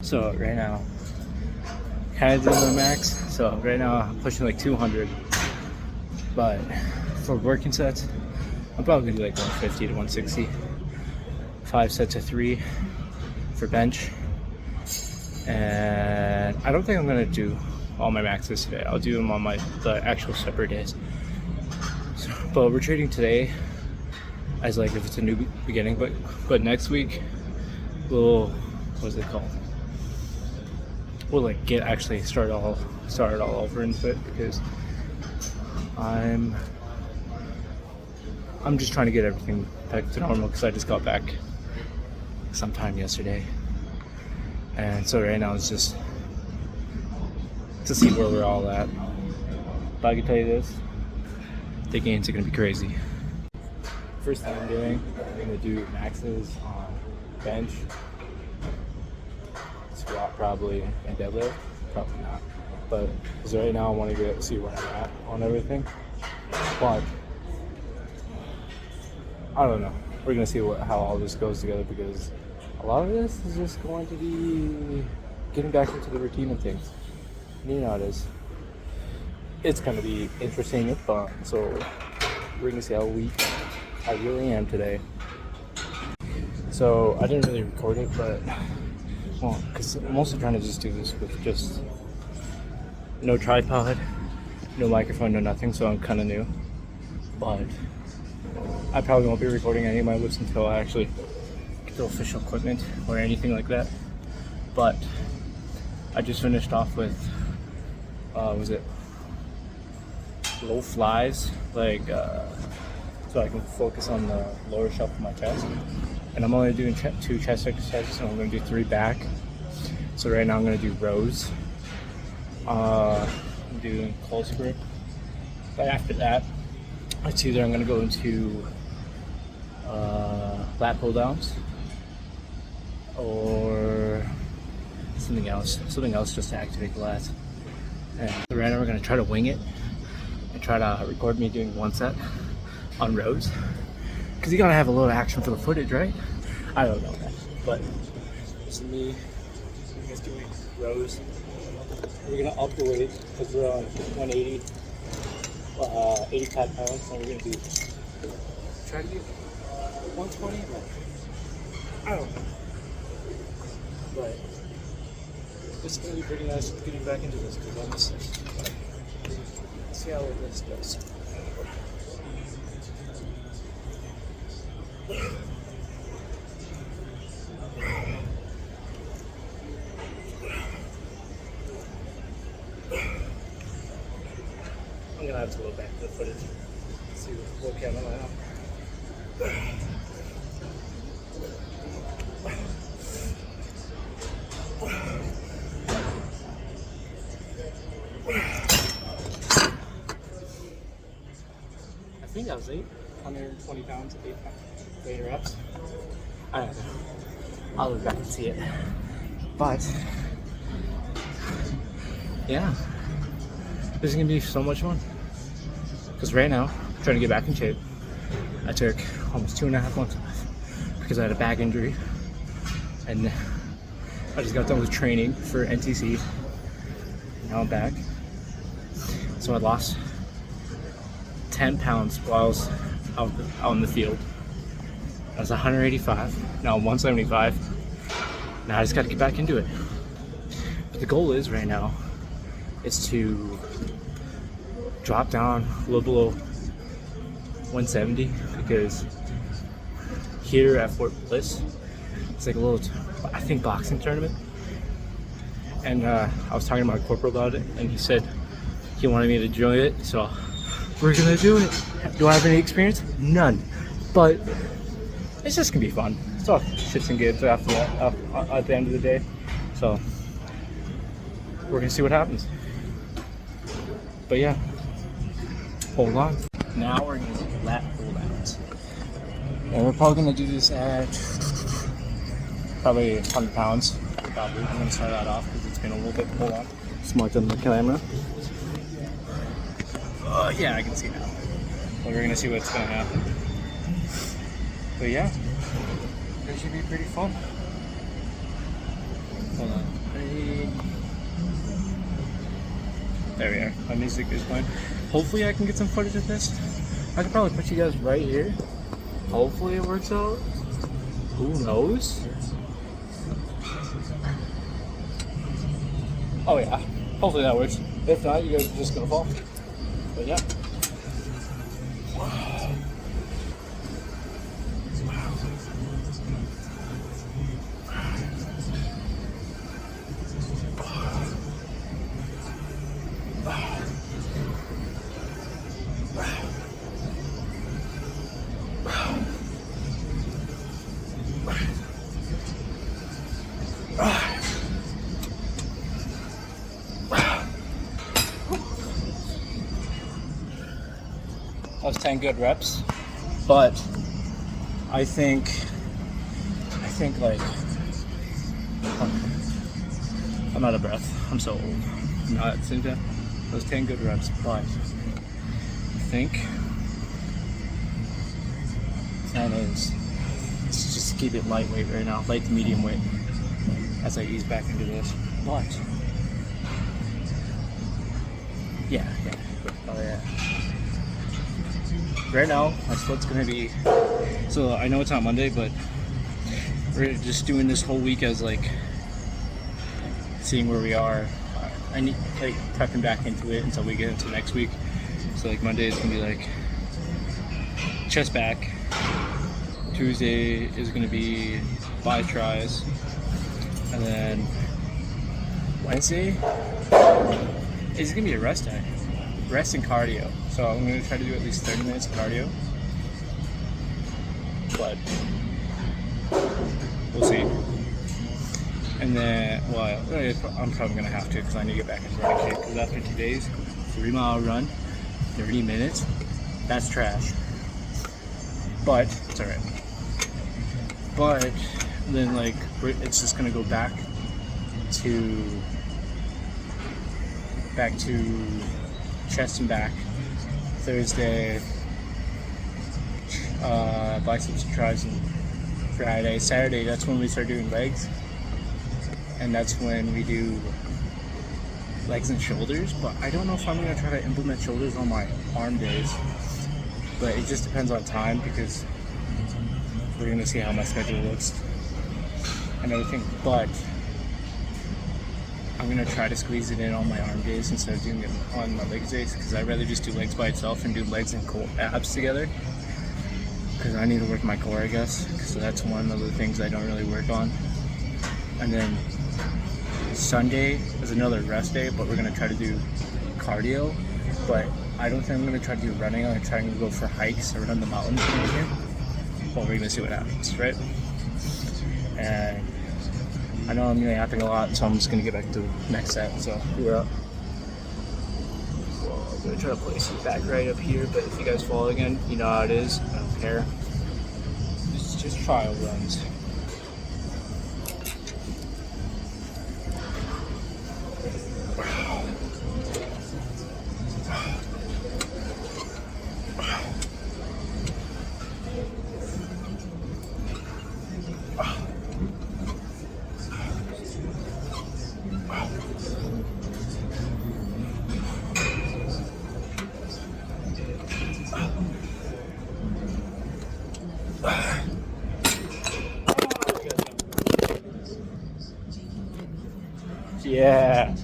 So right now, kind of doing my max. So right now I'm pushing like 200, but for working sets, I'm probably gonna do like 150 to 160. 5 sets of 3 for bench, and I don't think I'm gonna do all my maxes today. I'll do them on the actual separate days. So, but we're trading today as like if it's a new beginning, but next week we'll, what's it called? We'll like start it all over in fit, because I'm just trying to get everything back to normal, because I just got back sometime yesterday, and so right now it's just to see where we're all at. But I can tell you this, the gains are gonna be crazy. First thing I'm doing, I'm gonna do maxes on bench, squat probably, and deadlift. Probably not. But because right now I want to see where I'm at on everything. But I don't know. We're gonna see how all this goes together, because a lot of this is just going to be getting back into the routine of things. You know how it is. It's gonna be interesting and fun. So we're gonna see how weak I really am today. So I didn't really record it, but well, because I'm also trying to just do this with just no tripod, no microphone, no nothing, so I'm kind of new. But I probably won't be recording any of my lifts until I actually get the official equipment or anything like that. But I just finished off with, was it low flies, like so I can focus on the lower shelf of my chest. And I'm only doing 2 chest exercises, and I'm going to do 3 back. So right now I'm going to do rows. I'm doing close grip. But after that, it's either I'm going to go into lat pull downs or something else just to activate the lats. And right now we're going to try to wing it and try to record me doing 1 set on rows, because you gotta have a little action for the footage, right? I don't know that, but this is me just doing rows. We're gonna up the weight because we're on 180, 85 pounds, so we're gonna do try to do 120. I don't know, but this is gonna be pretty nice getting back into this, because I'm just see how this goes. I'm gonna have to go back to the footage, see what camera I have. I think that was 120 pounds, 8 reps. I don't know. I'll look back and see it. But yeah, this is gonna be so much fun. Because right now, I'm trying to get back in shape. I took almost 2.5 months off because I had a back injury, and I just got done with training for NTC. Now I'm back. So I lost 10 pounds while I was out in the field. I was 185, now I'm 175. Now I just gotta get back into it. But the goal is right now is to drop down a little below 170, because here at Fort Bliss, it's like a little, I think, boxing tournament. And I was talking to my corporal about it, and he said he wanted me to join it, so we're gonna do it. Do I have any experience? None. But it's just gonna be fun. It's all shits and gigs after that, at the end of the day. So we're gonna see what happens. But yeah, hold on. Now we're gonna do lat pull downs. And we're probably gonna do this at probably 100 pounds. Probably. I'm gonna start that off because it's been a little bit. Hold on. Smart on the camera. Yeah, I can see now. But we're gonna see what's gonna happen. But yeah, it should be pretty fun. Hold on. There we are. My music is playing. Hopefully I can get some footage of this. I could probably put you guys right here. Hopefully it works out. Who knows? Oh yeah. Hopefully that works. If not, you guys are just gonna fall. But yeah. That was 10 good reps, but I think like I'm out of breath. I'm so old. Not at the same time. That was 10 good reps, but I think the plan is let's just keep it lightweight right now, light to medium weight, as I ease back into this. But yeah. Oh yeah. Right now, my split's gonna be, so I know it's on Monday, but we're just doing this whole week as like seeing where we are. I need like prepping back into it until we get into next week. So like Monday is gonna be like chest back. Tuesday is gonna be bi tries, and then Wednesday is gonna be a rest day. Rest and cardio. So I'm going to try to do at least 30 minutes of cardio. But we'll see. And then, well, I'm probably going to have to because I need to get back into running shape. Because after 2 days, 3-mile run, 30 minutes, that's trash. But it's alright. But then, like, it's just going to go back to chest and back. Thursday, biceps and tries, and Friday. Saturday, that's when we start doing legs, and that's when we do legs and shoulders. But I don't know if I'm going to try to implement shoulders on my arm days, but it just depends on time because we're going to see how my schedule looks and everything. But I'm going to try to squeeze it in on my arm days instead of doing it on my legs days, because I'd rather just do legs by itself and do legs and abs together, because I need to work my core, I guess, because that's one of the things I don't really work on. And then Sunday is another rest day, but we're going to try to do cardio, but I don't think I'm going to try to do running. I'm trying to go for hikes around the mountains over here, but we're going to see what happens, right? And I know I'm yapping a lot, so I'm just going to get back to the next set. So we're up. Well, I'm going to try to place it back right up here, but if you guys fall again, you know how it is. I don't care. It's just trial runs. Yeah,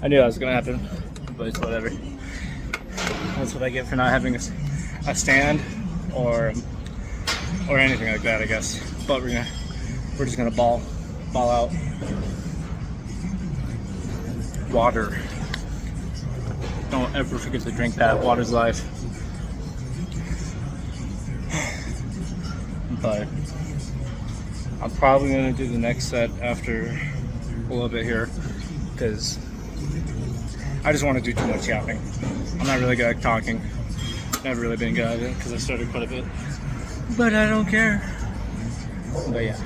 I knew that was gonna happen, but it's whatever. That's what I get for not having a stand or anything like that, I guess. But we're just gonna ball out. Water. Don't ever forget to drink that. Water's life. But I'm probably gonna do the next set after a little bit here, because I just want to do too much yapping. I'm not really good at talking. Never really been good at it because I started quite a bit. But I don't care. But yeah.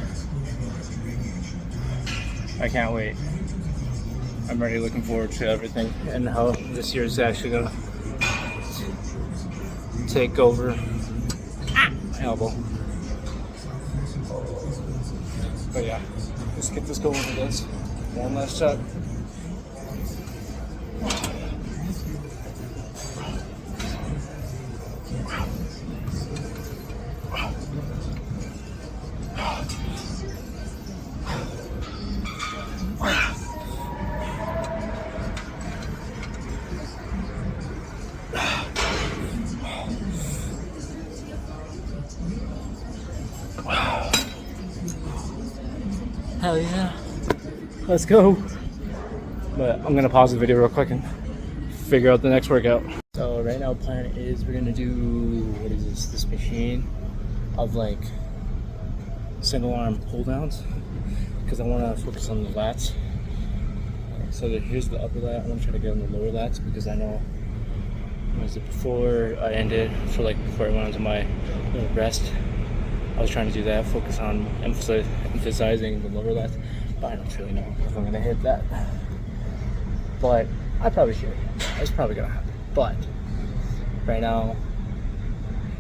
I can't wait. I'm already looking forward to everything and how this year is actually gonna take over. My elbow. But yeah, let's get this going with this. One last set. Hell yeah. Let's go. But I'm gonna pause the video real quick and figure out the next workout. So right now plan is we're gonna do, what is this machine of like single arm pull downs, because I want to focus on the lats. So here's the upper lat. I want to try to get on the lower lats because I know, what was it, before I ended, for like before I went on to my rest, I was trying to do that, focus on emphasizing the lower lats, but I don't really know if I'm gonna hit that. But I probably should. It's probably gonna happen. But right now,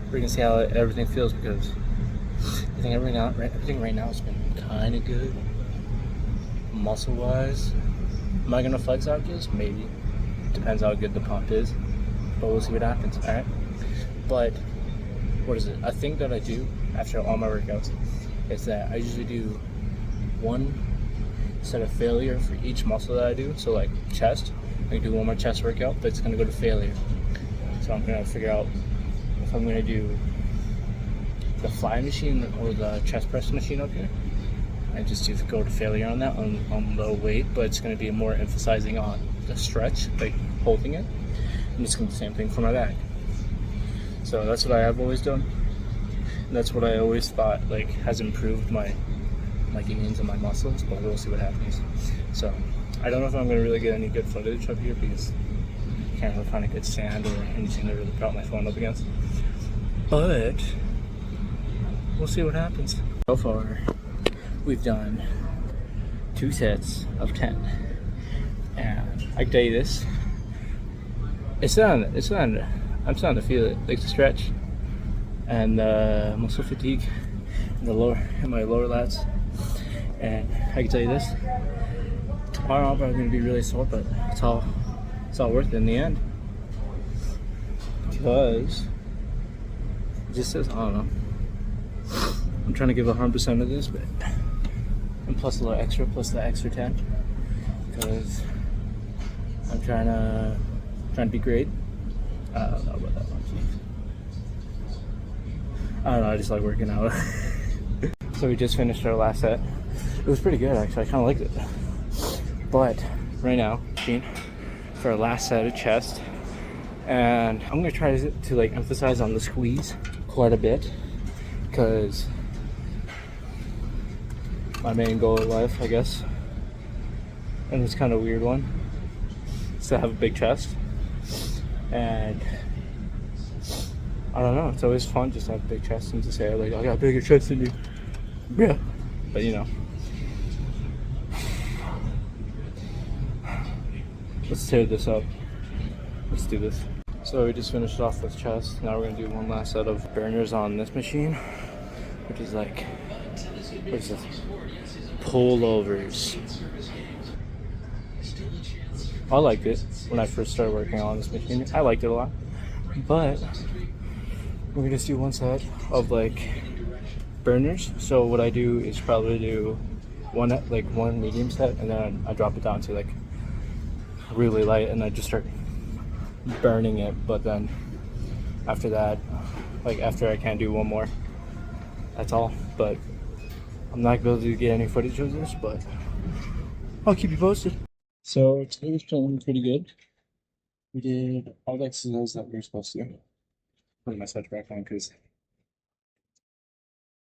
we're gonna see how everything feels, because I think everything right now has been kind of good, muscle wise. Am I gonna flex out just? Maybe. Depends how good the pump is. But we'll see what happens. All right. But what is it? A thing that I do after all my workouts is that I usually do one set of failure for each muscle that I do. So like chest, I can do one more chest workout, but it's gonna go to failure. So I'm gonna figure out if I'm gonna do the fly machine or the chest press machine up here. I just do go to failure on that on low weight, but it's gonna be more emphasizing on the stretch, like holding it. And it's gonna be the same thing for my back. So that's what I have always done. And that's what I always thought like has improved my gains and my muscles, but we'll see what happens. So I don't know if I'm gonna really get any good footage up here because I can't really find a good stand or anything to really prop my phone up against. But we'll see what happens. So far, we've done 2 sets of 10, and I can tell you this: I'm starting to feel it, like the stretch and the muscle fatigue in my lower lats. And I can tell you this: tomorrow I'm probably going to be really sore, but it's all worth it in the end, because it just says, I don't know, I'm trying to give 100% of this, but and plus a little extra, plus the extra 10, because I'm trying to be great. I don't know about that one. I don't know, I just like working out. So we just finished our last set. It was pretty good actually, I kind of liked it. But right now, for our last set of chest, and I'm gonna try to like emphasize on the squeeze quite a bit, because my main goal in life, I guess, and it's kind of a weird one, is to have a big chest. And I don't know, it's always fun just to have a big chest and to say like, I got a bigger chest than you. Yeah. But you know, let's tear this up. Let's do this. So we just finished off with chest. Now we're gonna do one last set of burners on this machine, which is like, what is this? Pullovers. I liked it when I first started working on this machine. I liked it a lot. But we're gonna just do one set of like burners. So what I do is probably do one medium set, and then I drop it down to like really light, and I just start burning it. But then after that, like after I can't do one more, that's all. But I'm not going to get any footage of this, but I'll keep you posted. So today was feeling pretty good. We did all the exercises that we were supposed to. Put my sweater back on because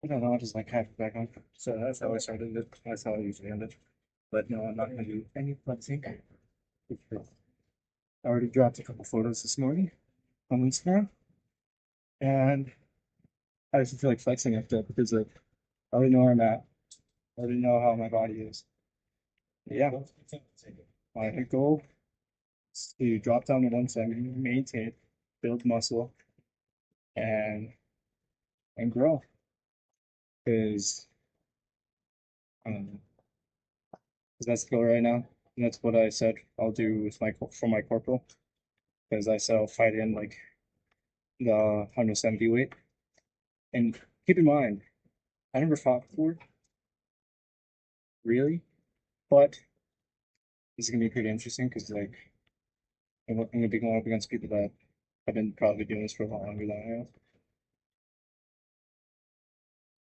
I don't know, I just like have it back on. So that's how I started it. That's how I usually end it. But no, I'm not going to do any flexing. I already dropped a couple photos this morning on Instagram, and I just feel like flexing after that because like I already know where I'm at. I already know how my body is. But yeah, my goal is to drop down to 170, maintain, build muscle, and grow. Because that's the goal right now. And that's what I said I'll do with for my corporal. because I said I'll fight in like the 170 weight. And keep in mind, I never fought before, really, but this is gonna be pretty interesting because like I'm gonna be going up against people that have been probably doing this for a lot longer than I have.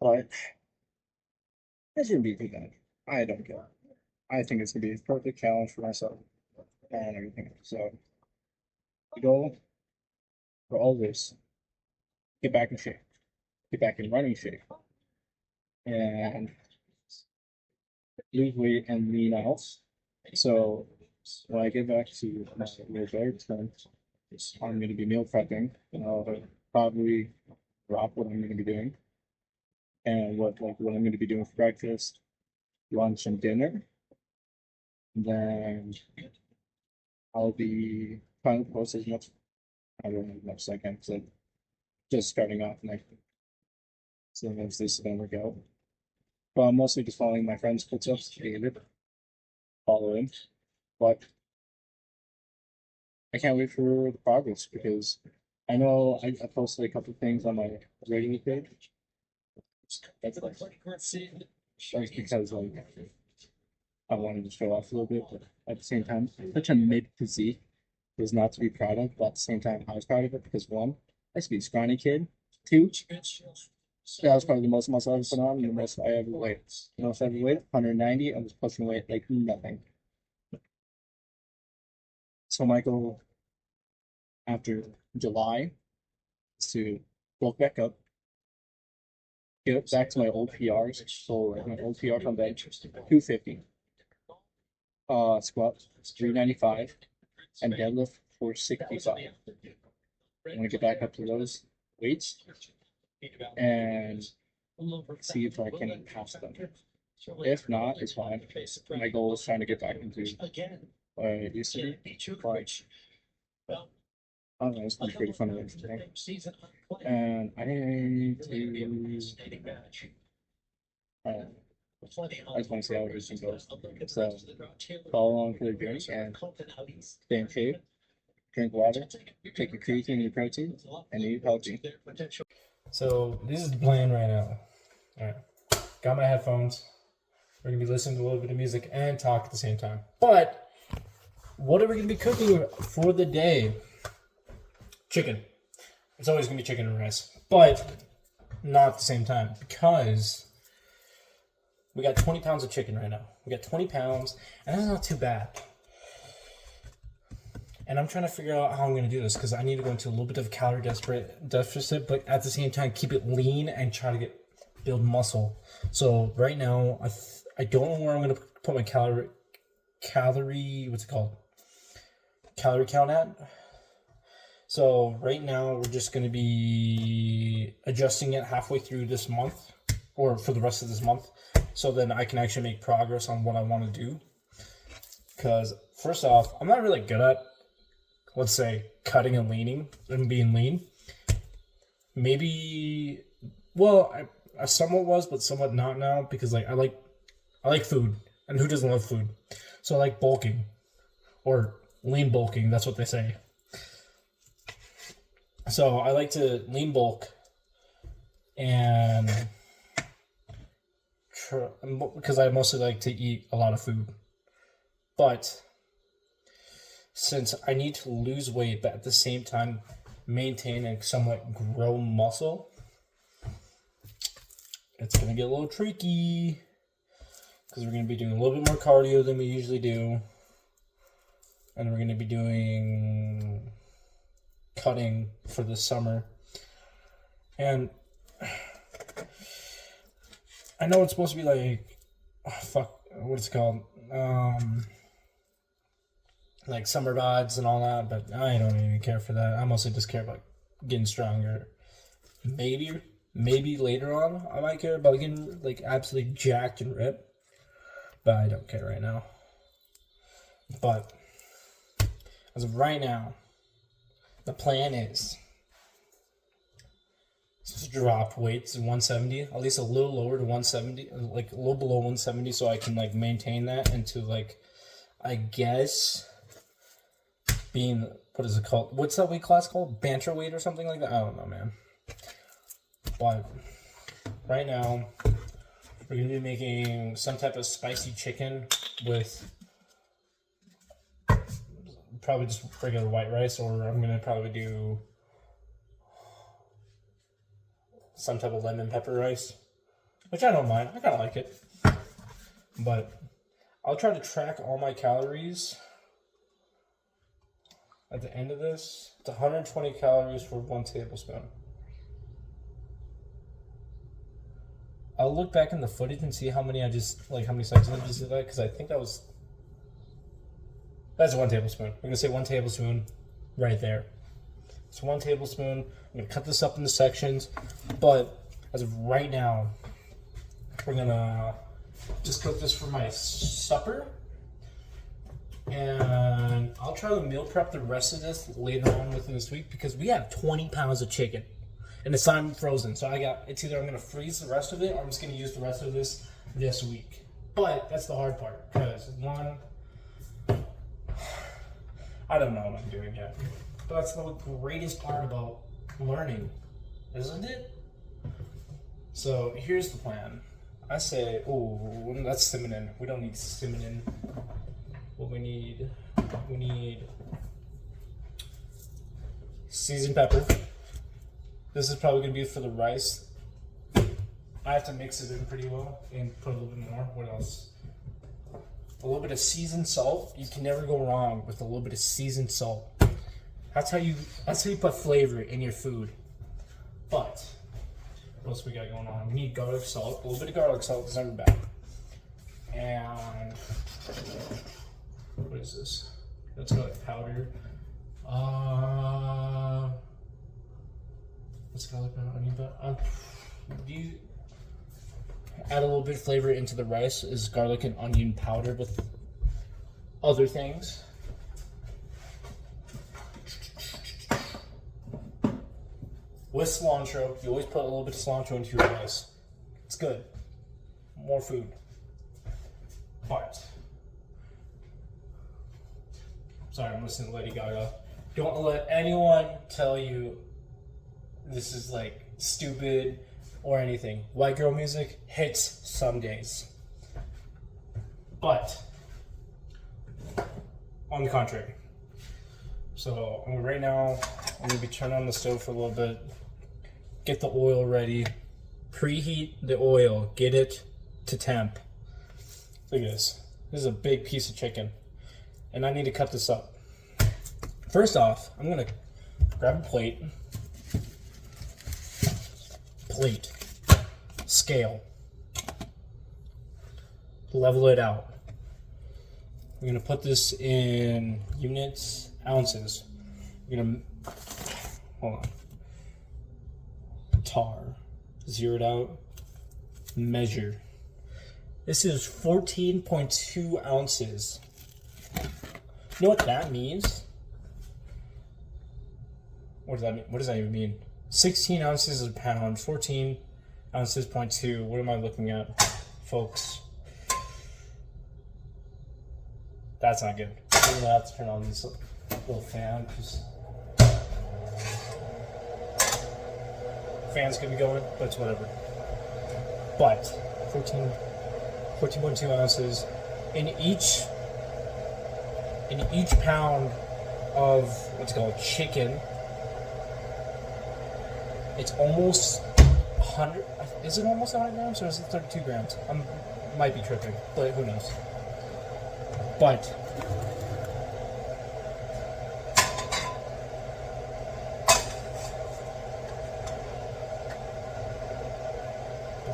But it shouldn't be too bad. I don't care. I think it's gonna be a perfect challenge for myself and everything. So the goal for all this, get back in shape, get back in running shape, and lose weight and lean out. So when I get back to my more better term, I'm going to be meal prepping, and I'll probably drop what I'm going to be doing and what I'm going to be doing for breakfast, lunch, and dinner. And then I'll be trying to post as much I don't know as much as I can because I'm just starting off and I so if this is going to work out. But I'm mostly just following my friend's footsteps, David, following. But I can't wait for the progress because I know I posted a couple things on my regular page. That's like that's because like I wanted to show off a little bit, but at the same time, such a mid physique is not to be proud of. But at the same time, I was proud of it because one, I used to be a scrawny kid. Two, that was probably the most muscle I ever put on and the most I ever weighed. The most I ever weighed, 190. I was pushing weight like nothing. So my goal after July is to bulk back up, get back to my old PRs. So like my old PR from bench, 250. Squat 395, and deadlift 465. I want to get back up to those weights and see if I can pass them. If not, it's fine. My goal is trying to get back into what I used to be. But I don't know, it's been pretty fun and interesting. And I need to. I just want to see how everything goes. So follow along for the journey and stay in shape, drink water, take your creatine and your protein, and eat healthy. So this is the plan right now. All right, got my headphones. We're gonna be listening to a little bit of music and talk at the same time. But what are we gonna be cooking for the day? Chicken. It's always gonna be chicken and rice, but not at the same time because we got 20 pounds of chicken right now. We got 20 pounds, and that's not too bad. And I'm trying to figure out how I'm going to do this because I need to go into a little bit of a calorie deficit, but at the same time keep it lean and try to build muscle. So right now, I don't know where I'm going to put my calorie what's it called? Calorie count at. So right now we're just going to be adjusting it halfway through this month or for the rest of this month. So then I can actually make progress on what I want to do. Because first off, I'm not really good at, let's say, cutting and leaning and being lean. Maybe, well, I somewhat was, but somewhat not now because like I like food, and who doesn't love food? So I like bulking, or lean bulking. That's what they say. So I like to lean bulk, and because I mostly like to eat a lot of food. But since I need to lose weight, but at the same time maintain and somewhat grow muscle, it's going to get a little tricky because we're going to be doing a little bit more cardio than we usually do. And we're going to be doing cutting for the summer. And I know it's supposed to be like, what's it called? Like summer bods and all that, but I don't even care for that. I mostly just care about getting stronger. Maybe later on I might care about getting like absolutely jacked and ripped, but I don't care right now. But as of right now, the plan is to drop weight to 170, at least a little lower to 170, like a little below 170, so I can like maintain that into like, I guess, being what is it called? What's that weight class called? Banter weight or something like that? I don't know, man. But right now, we're going to be making some type of spicy chicken with probably just regular white rice, or I'm going to probably do some type of lemon pepper rice, which I don't mind. I kind of like it. But I'll try to track all my calories at the end of this. It's 120 calories for 1 tablespoon. I'll look back in the footage and see how many how many seconds I just did that, because I think that's 1 tablespoon. I'm gonna say 1 tablespoon right there. So 1 tablespoon. I'm gonna cut this up into sections, but as of right now, we're gonna just cook this for my supper, and I'll try to meal prep the rest of this later on within this week, because we have 20 pounds of chicken. And it's not frozen, so it's either I'm gonna freeze the rest of it, or I'm just gonna use the rest of this week. But that's the hard part, because one, I don't know what I'm doing yet. But that's the greatest part about learning, isn't it? So here's the plan. I say, oh, that's cinnamon. We don't need cinnamon. What we need seasoned pepper. This is probably going to be for the rice. I have to mix it in pretty well and put a little bit more. What else? A little bit of seasoned salt. You can never go wrong with a little bit of seasoned salt. That's how you put flavor in your food. But what else we got going on? We need garlic salt. A little bit of garlic salt is never bad. And what is this? That's garlic powder. What's garlic powder? Onion powder. You add a little bit of flavor into the rice is garlic and onion powder with other things. With cilantro, you always put a little bit of cilantro into your rice. It's good. More food. But, sorry, I'm listening to Lady Gaga. Don't let anyone tell you this is like stupid or anything. White girl music hits some days. But, on the contrary. So, right now, I'm going to be turning on the stove for a little bit. Get the oil ready. Preheat the oil. Get it to temp. Look at this. This is a big piece of chicken. And I need to cut this up. First off, I'm going to grab a plate. Scale. Level it out. We're going to put this in units, ounces. We're going to, hold on. Tar. Zero it out. Measure. This is 14.2 ounces. You know what that means? What does that mean? What does that even mean? 16 ounces is a pound. 14 ounces, 0.2. What am I looking at, folks? That's not good. I'm gonna have to turn on this little fan, because fan's gonna be going, but it's whatever. But 14.2 ounces in each pound of what's called chicken. It's almost 100. Is it almost 100 grams, or is it 32 grams? I might be tripping, but who knows. But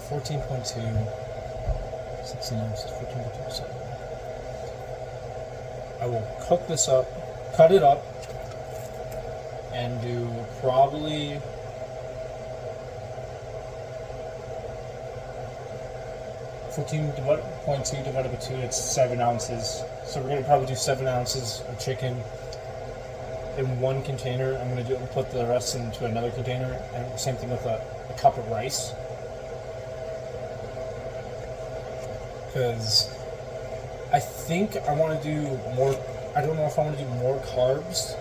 14.2, 16 ounces, 14.2%. I will cook this up, cut it up, and do probably 14.2 divided by 2, it's 7 ounces. So we're going to probably do 7 ounces of chicken in one container. I'm going to put the rest into another container, and same thing with a cup of rice. Because I think I want to do more, I don't know if I want to do more carbs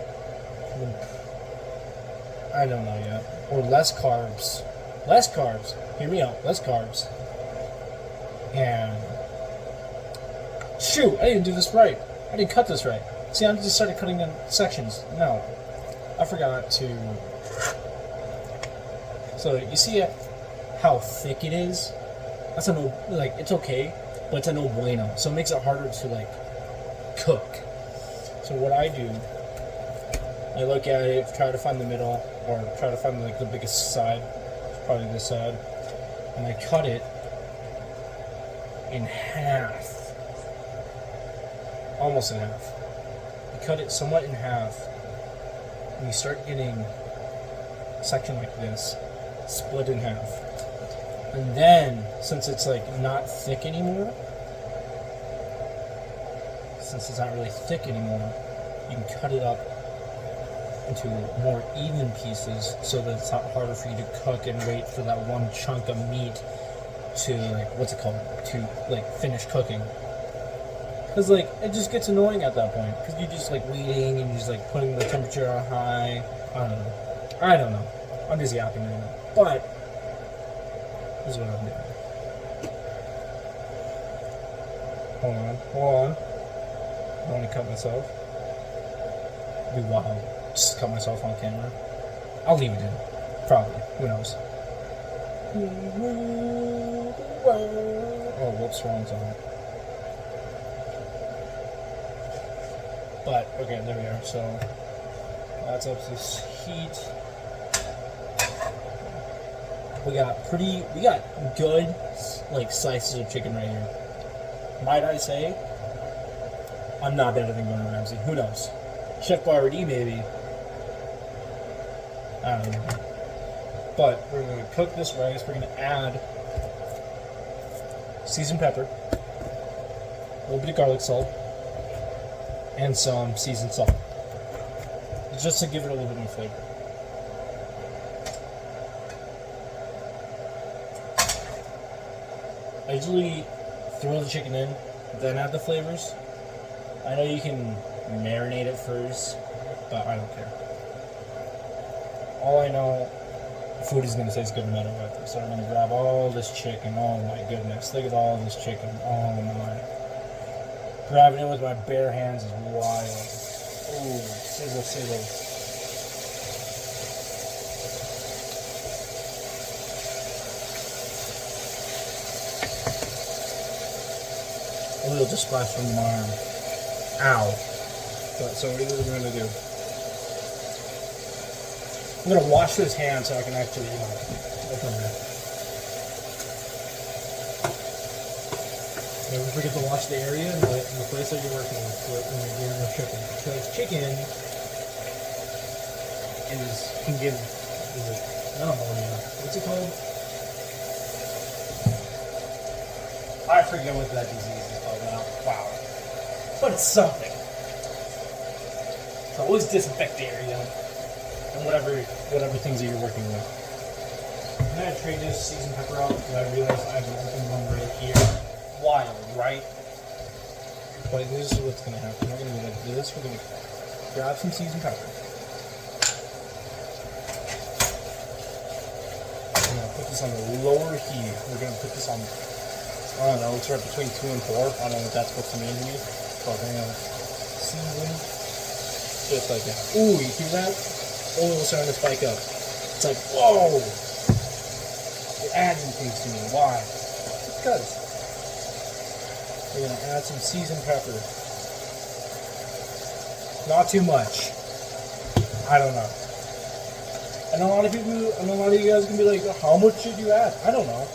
I don't know yet. Or less carbs. Less carbs. Hear me out. Less carbs. And shoot, I didn't do this right. I didn't cut this right. See, I just started cutting in sections. No, I forgot to. So you see how thick it is? That's a no. Like it's okay, but it's a no bueno. So it makes it harder to like cook. So what I do, I look at it, try to find the middle, or try to find like the biggest side, probably this side, and I cut it in half, almost in half. You cut it somewhat in half, and you start getting a section like this, split in half. And then, since it's like not thick anymore, since it's not really thick anymore, you can cut it up into more even pieces so that it's not harder for you to cook and wait for that one chunk of meat to like, what's it called, to like finish cooking. Because like it just gets annoying at that point because you're just like waiting and you're just like putting the temperature on high. I don't know. I'm just yapping right now. But this is what I'm doing. Hold on. I want to cut myself. It'd be wild. Just cut myself on camera. I'll leave it in. Probably. Who knows? Oh, whoops, wrong song. But, okay, there we are. So, that's up this heat. We got good, like, slices of chicken right here. Might I say, I'm not better than Gordon Ramsay. Who knows? Chef Boyardee, maybe. I don't know. But we're going to cook this rice. We're going to add seasoned pepper, a little bit of garlic salt, and some seasoned salt. Just to give it a little bit more flavor. I usually throw the chicken in, then add the flavors. I know you can marinate it first, but I don't care. All I know, food is going to taste good no matter what. So I'm going to grab all this chicken. Oh my goodness, look at all this chicken. Oh my. Grabbing it with my bare hands is wild. Ooh, sizzle, sizzle. Oil just splashed from my arm. Ow. But, so what are we going to do? I'm going to wash this hand so I can actually, open it. Never forget to wash the area and the place that you're working with when you're doing your chicken. Because chicken can give, I don't know, what's it called? I forget what that disease is called now. Wow. But it's something. So always disinfect the area and whatever things that you're working with. I'm gonna trade this seasoned pepper out because I realized I have an open one right here. Wild, right? But this is what's gonna happen. We're gonna do this. We're gonna grab some seasoned pepper. We're gonna put this on the lower heat. We're gonna put this on, I don't know, it's right between 2 and 4. I don't know what that's supposed to mean to me. But I'm gonna season just like that. Ooh, you hear that? Oil starting to spike up. It's like, whoa! You're adding things to me. Why? Because we're gonna add some seasoned pepper. Not too much. I don't know. And a lot of you guys can be like, how much should you add? I don't know.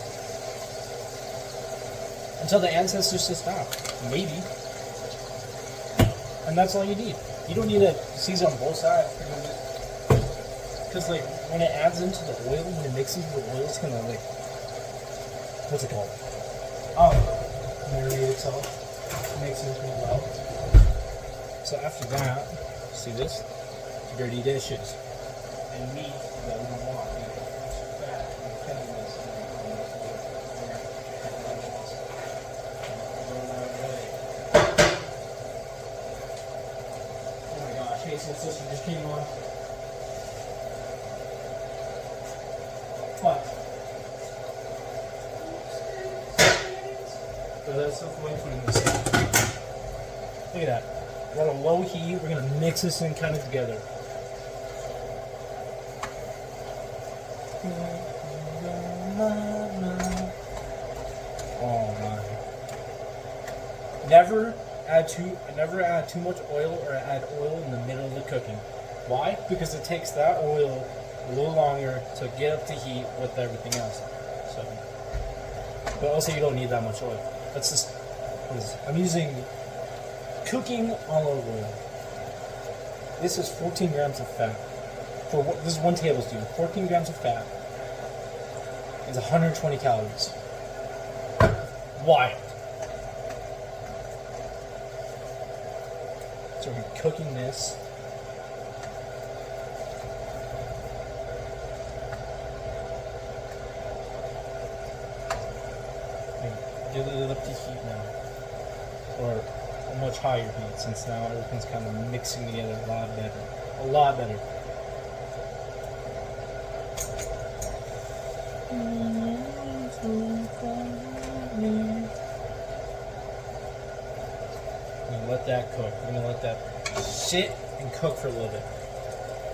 Until the ancestors say stop. Maybe. And that's all you need. You don't need to season on both sides. Because, like, when it adds into the oil, when it mixes with the oil, it's gonna, like, what's it called? Oh, marinate itself. Mix it well. So after that, see this? Dirty dishes. And meat that we don't want. Fat and chemicals. chasing sister just came on. What? So that's the way putting this in. Look at that. We're on a low heat. We're gonna mix this in kind of together. Oh my. Never add too much oil or add oil in the middle of the cooking. Why? Because it takes that oil a little longer to get up to heat with everything else. So, but also you don't need that much oil. That's just, I'm using cooking olive oil. This is 14 grams of fat. This is 1 tablespoon. 14 grams of fat is 120 calories. Wild. So we're cooking this. Get it up to heat now. Or a much higher heat, since now everything's kind of mixing together a lot better. A lot better. Let that cook. We're gonna let that sit and cook for a little bit.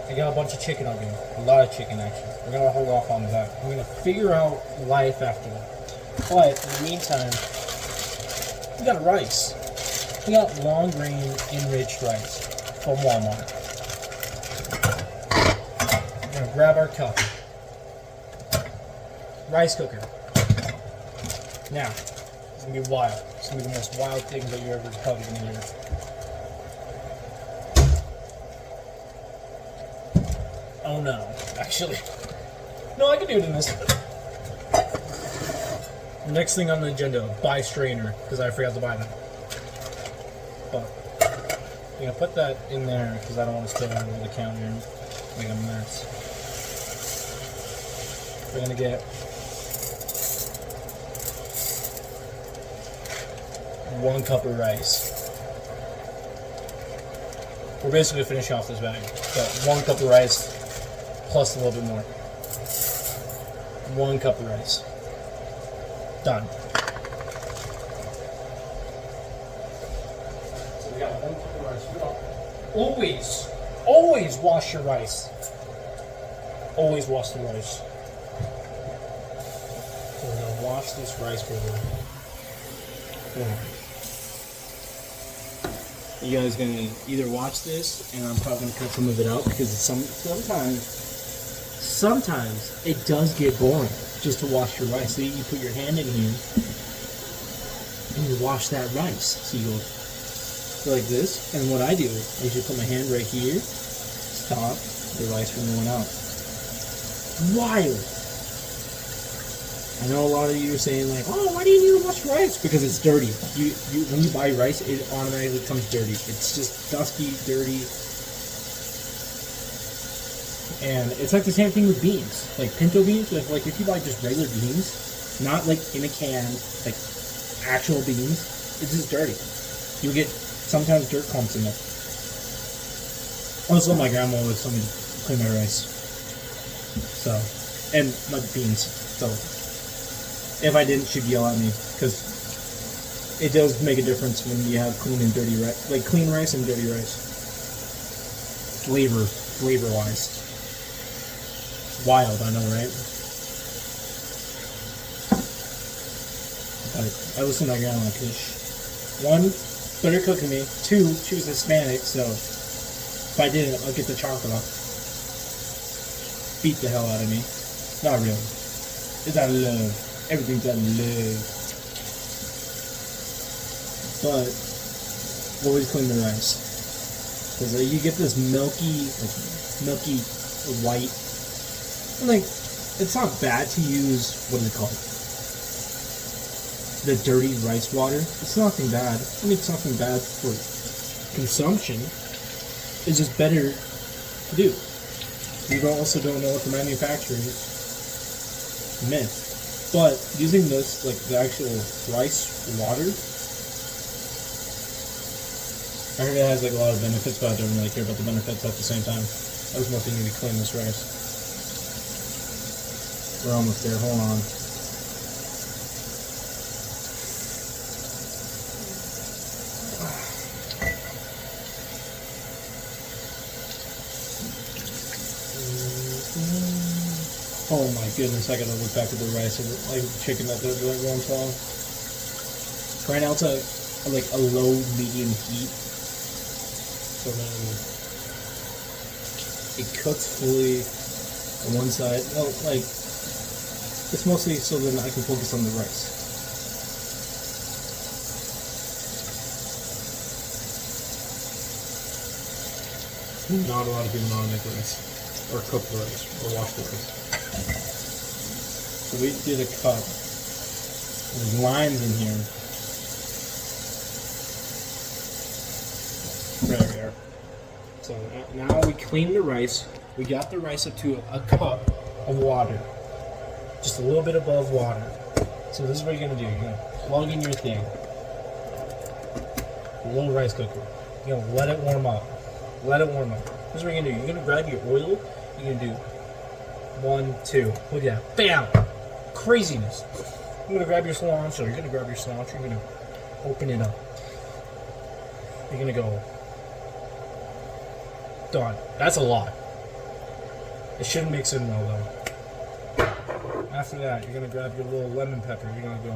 I got a bunch of chicken on here. A lot of chicken, actually. We're gonna hold off on that. We're gonna figure out life after that. But in the meantime, we got rice. We got long grain enriched rice from Walmart. We're gonna grab our cup. Rice cooker. Now, it's gonna be wild. It's gonna be the most wild thing that you're ever probably gonna hear. Oh no, actually. No, I can do it in this. Next thing on the agenda, buy strainer, because I forgot to buy that. But I'm gonna put that in there because I don't want to spill it over the counter and make a mess. We're gonna get 1 cup of rice. We're basically finishing off this bag. So 1 cup of rice plus a little bit more. 1 cup of rice. Done. So we got 1 cup of rice. Always wash your rice. Always wash the rice. So we're gonna wash this rice for a little bit. You guys gonna either watch this, and I'm probably gonna cut some of it out because sometimes it does get boring just to wash your rice. So you put your hand in here and you wash that rice. So you go like this, and what I do is I usually put my hand right here, stop the rice from going out. Wild. I know a lot of you are saying like, oh, why do you need to wash rice? Because it's dirty. When you buy rice, it automatically comes dirty. It's just dusty, dirty. And it's like the same thing with beans. Like pinto beans, like if you buy just regular beans, not like in a can, like actual beans, it's just dirty. You get sometimes dirt clumps in it. Also, my grandma always told me to clean my rice. So, and my beans. So, if I didn't, she'd yell at me because it does make a difference when you have clean and dirty rice, like clean rice and dirty rice. Flavor-wise. Wild, I know, right? But I listen to my grandma because 1, better cook than me. 2, she was Hispanic, so if I didn't, I'll get the chocolate. Beat the hell out of me. Not really. It's out of love. Everything's out of love. But always clean the rice. Because you get this milky white. And like, it's not bad to use, what is it called? The dirty rice water. It's nothing bad. I mean, it's nothing bad for consumption. It's just better to do. You also don't know what the manufacturers meant. But using this, like the actual rice water, I heard it has like a lot of benefits, but I don't really care about the benefits at the same time. I just mostly need to clean this rice. We're almost there. Hold on. Oh my goodness, I gotta look back at the rice and like chicken that they're doing once on. Right now it's like a low medium heat. So then it cooks fully on one side. No, like it's mostly so then I can focus on the rice. Not a lot of people know how to make rice, or cook the rice, or wash the rice. So we did a cut. There's lines in here. There we are. So now we clean the rice. We got the rice up to a cup of water. Just a little bit above water. So this is what you're gonna do. You're gonna plug in your thing. A little rice cooker. You're gonna let it warm up. Let it warm up. This is what you're gonna do. You're gonna grab your oil. You're gonna do 1, 2. Look at that. Bam! Craziness. You're gonna grab your cilantro. You're gonna grab your cilantro. You're gonna open it up. You're gonna go. Done. That's a lot. It shouldn't mix in well though. After that, you're gonna grab your little lemon pepper. You're gonna go.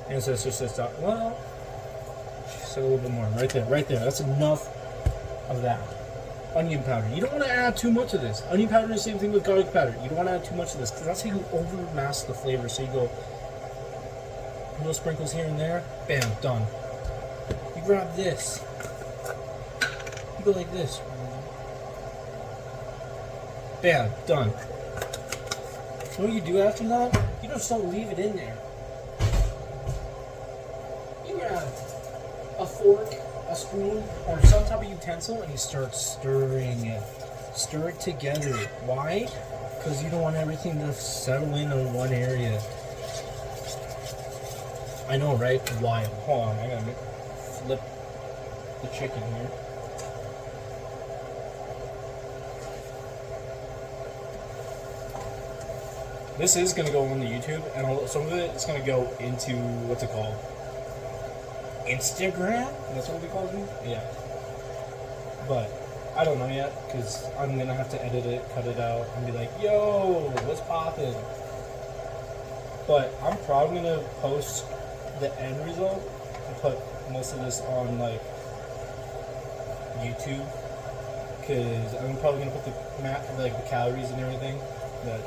Ancestor says stop. Well, just a little bit more. Right there. Right there. That's enough of that. Onion powder. You don't want to add too much of this. Onion powder is the same thing with garlic powder. You don't want to add too much of this because that's how you overmask the flavor. So you go little sprinkles here and there. Bam, done. You grab this. You go like this. Bam, done. So what you do after that, you just don't leave it in there. You grab a fork, a spoon, or some type of utensil, and you start stirring it. Stir it together. Why? Because you don't want everything to settle in one area. I know, right? Why? Hold on, I gotta flip the chicken here. This is gonna go on the YouTube, and some of it is gonna go into what's it called? Instagram? That's what it calls me? Yeah. But I don't know yet, because I'm gonna have to edit it, cut it out, and be like, yo, what's poppin'? But I'm probably gonna post the end result and put most of this on like YouTube, because I'm probably gonna put the map of like the calories and everything that.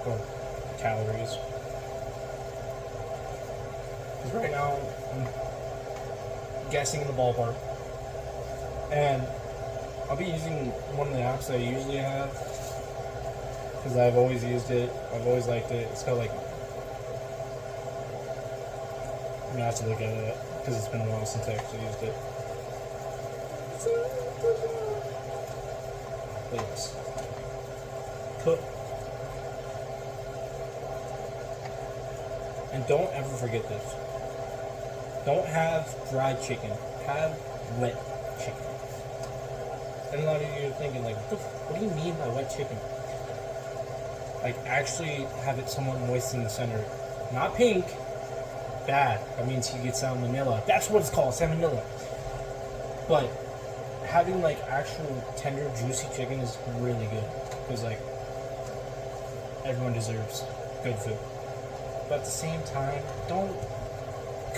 Or calories. Because right now I'm guessing in the ballpark, and I'll be using one of the apps that I usually have because I've always used it. I've always liked it. It's got like I'm gonna have to look at it because it's been a while since I actually used it. Please cook. And don't ever forget this. Don't have dried chicken. Have wet chicken. And a lot of you are thinking like, what do you mean by wet chicken? Like actually have it somewhat moist in the center. Not pink. Bad. That means you get salmonella. That's what it's called, salmonella. But having like actual tender, juicy chicken is really good. Because like everyone deserves good food. But at the same time, don't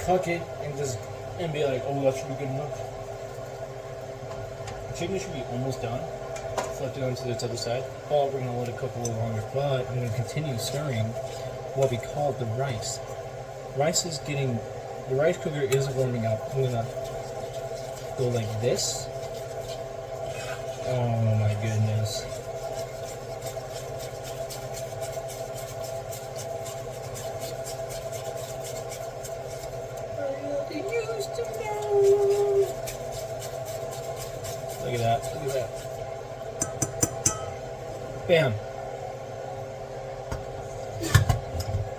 cook it and be like, oh, that should be good enough. The chicken should be almost done. Flip it onto the other side. Oh, we're gonna let it cook a little longer, but I'm gonna continue stirring what we call the rice. The rice cooker is warming up. I'm gonna go like this. Oh my goodness. Look at that. Look at that. Bam.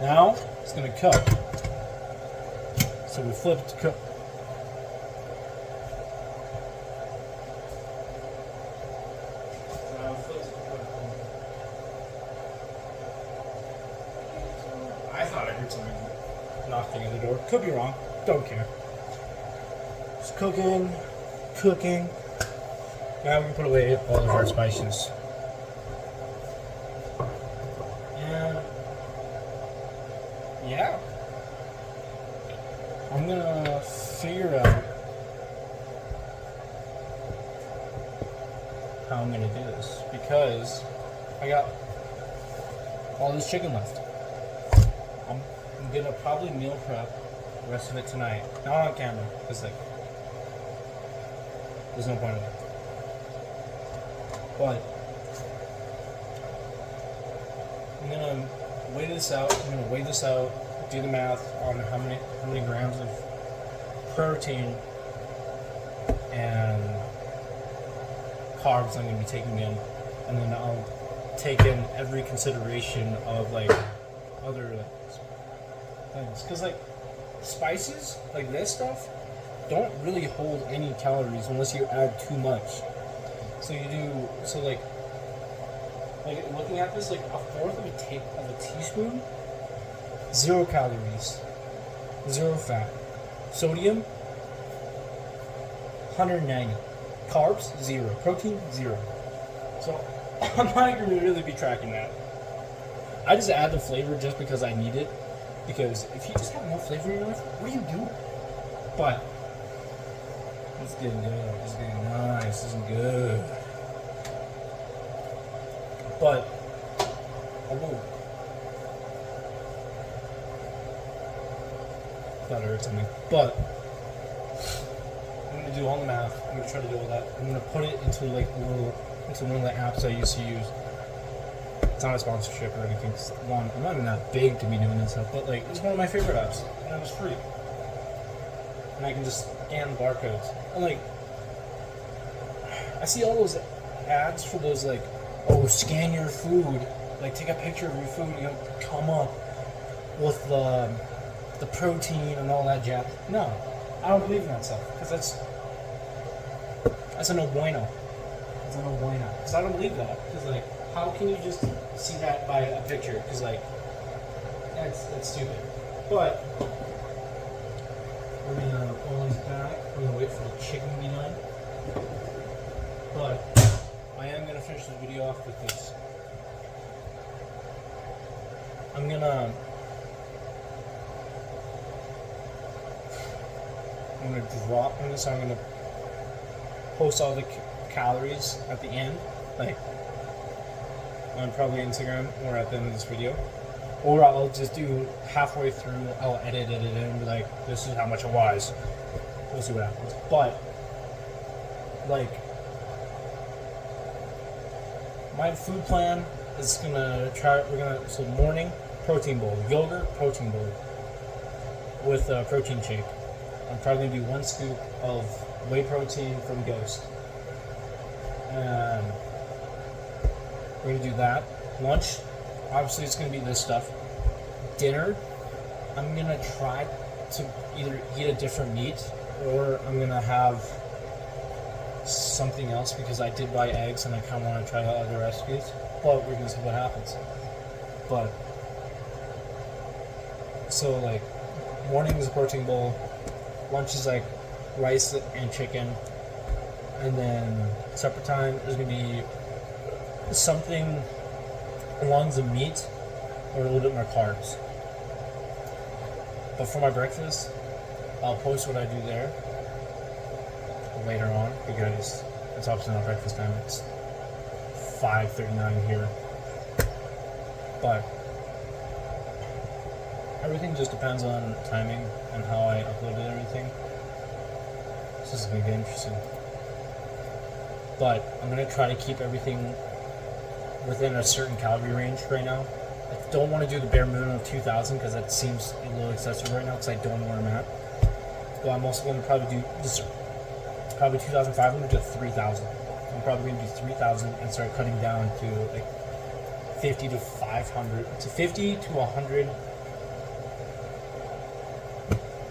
Now it's gonna cook. So we flip it to cook. knocking at the door. Could be wrong. Don't care. Just cooking. Now we can put away all of our spices. And yeah, I'm gonna figure out how I'm gonna do this because I got all this chicken left. I'm gonna probably meal prep the rest of it tonight. Not on camera, because like there's no point in it. But I'm gonna weigh this out. Do the math on how many grams of protein and carbs I'm gonna be taking in, and then I'll take in every consideration of like other things, because like spices like this stuff don't really hold any calories unless you add too much. So like looking at this, like a fourth of a teaspoon, 0 calories, 0 fat, sodium 190, carbs 0, protein 0. So I'm not going to really be tracking that. I just add the flavor just because I need it. Because if you just have no flavor in your life, what do you do? But it's getting good. It's getting nice. This is good. But I will. Thought I heard something. But I'm gonna do all the math. I'm gonna try to do all that. I'm gonna put it into into one of the apps I used to use. It's not a sponsorship or anything. One, I'm not even that big to be doing this stuff, but like it's one of my favorite apps, and it was free. And I can just scan the barcodes. And like, I see all those ads for those like, oh, scan your food, like take a picture of your food, and it'll come up with the protein and all that jazz. No, I don't believe in that stuff because that's a no bueno. It's a no bueno. Because I don't believe that. Because like, how can you just see that by a picture? Because like, that's stupid. But we're gonna pull these back. We're gonna wait for the chicken to be done. But I am gonna finish this video off with this. I'm gonna drop in this. I'm gonna post all the calories at the end, like on probably Instagram or at the end of this video, or I'll just do halfway through. I'll edit it and be like, "This is how much it was." We'll see what happens. But like, my food plan is gonna try. So morning protein bowl, yogurt protein bowl with a protein shake. I'm probably gonna do 1 scoop of whey protein from Ghost. We're gonna do that. Lunch, obviously it's gonna be this stuff. Dinner, I'm gonna try to either eat a different meat or I'm gonna have something else because I did buy eggs and I kind of want to try out other recipes. But we're gonna see what happens. But so like, morning is a protein bowl. Lunch is like rice and chicken, and then supper time is gonna be something along the meat or a little bit more carbs. But for my breakfast, I'll post what I do there later on because it's obviously not breakfast time. It's 5:39 here, but everything just depends on timing and how I uploaded everything. This is going to be interesting. But I'm going to try to keep everything within a certain calorie range right now. I don't want to do the bare minimum of 2,000 because that seems a little excessive right now because I don't know where I'm at. But I'm also going to probably do this, probably 2,500 to 3,000. I'm probably going to do 3,000 and start cutting down to like 50 to 500, to 50 to 100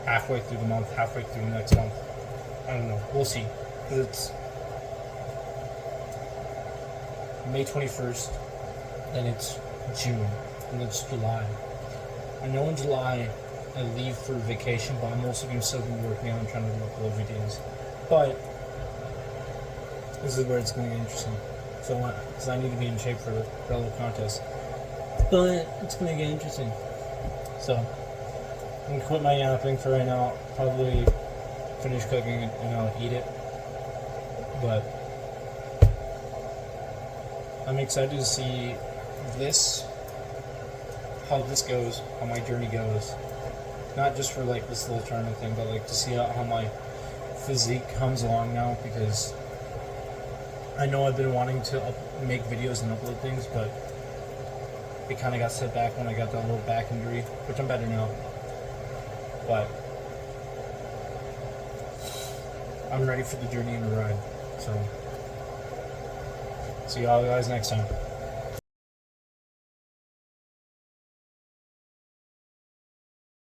halfway through the month, halfway through the next month. I don't know. We'll see. Because it's May 21st, then it's June, and it's July. I know in July I leave for vacation, but I'm also going to still be working on trying to upload videos. But this is where it's going to get interesting. So, because I need to be in shape for the relevant contest. But it's going to get interesting. So, I'm going to quit my yapping for right now. Probably finish cooking and I'll eat it. But I'm excited to see this, how this goes, how my journey goes. Not just for like this little tournament thing, but like to see how my physique comes along now, because I know I've been wanting to make videos and upload things, but it kind of got set back when I got that little back injury, which I'm better now. But I'm ready for the journey and the ride. So see y'all guys next time.